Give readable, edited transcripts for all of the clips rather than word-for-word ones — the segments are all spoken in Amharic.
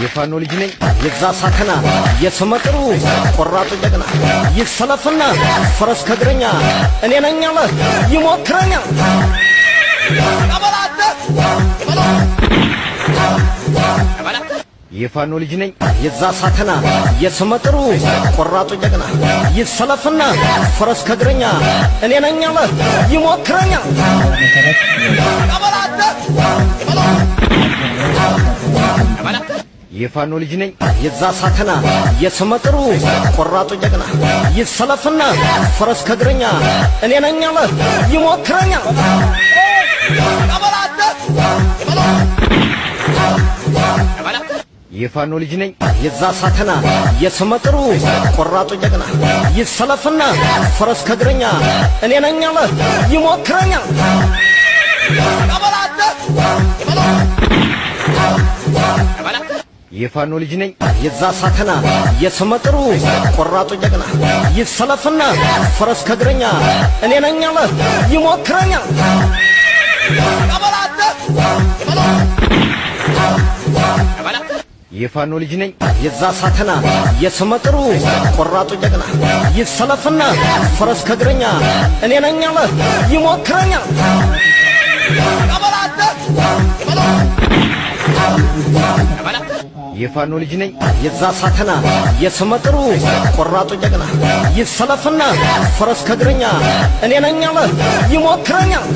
የፋኖ ልጅ ነኝ የዛ ሳተና የስመጥሩ ቆራጡ ጀግና ይሰለፍና ፈረስ ከግረኛ እኔ ነኝ አለ ይሞክረኛል የፋኖ ልጅ ነኝ የዛ ሳተና የስመጥሩ ቆራጡ ጀግና ይሰለፍና ፈረስ ከግረኛ እኔ ነኝ አለ ይሞክረኛል የፋኖ ልጅ ነኝ የዛ ሳተና የስመጥሩ ቆራጡ ጀግና ይሰለፍና ፈረስ ከግረኛ እኔ ነኝ አለ ይሞክረኛል የፋኖ ልጅ ነኝ የዛ ሳተና የስመጥሩ ቆራጡ ጀግና ይሰለፍና ፈረስ ከግረኛ እኔ ነኝ አለ ይሞክረኛል የፋኖ ልጅ ነኝ የዛ ሳተና የስመጥሩ ቆራጡ ጀግና ይሰለፍና ፈረስ ከግረኛ እኔ ነኝ አለ ይሞክረኛል የፋኖ ልጅ ነኝ የዛ ሳተና የስመጥሩ ቆራጡ ጀግና ይሰለፍና ፈረስ ከግረኛ እኔ ነኝ አለ ይሞክረኛል የፋኖ ልጅ ነኝ የዛ ሳተና የስመጥሩ ቆራጡ ጀግና ይሰለፍና ፈረስ ከግረኛ እኔ ነኝ አለ ይሞክረኛል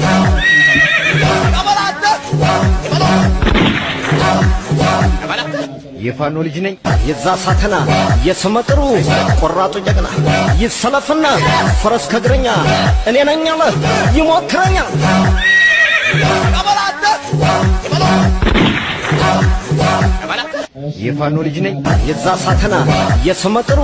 የፋኖ ልጅ ነኝ የዛ ሳተና የስመጥሩ ቆራጡ ጀግና ይሰለፍና ፈረስ ከግረኛ እኔ ነኝ አለ ይሞክረኛል የፋኖ ልጅ ነኝ የዛ ሳተና የስመጥሩ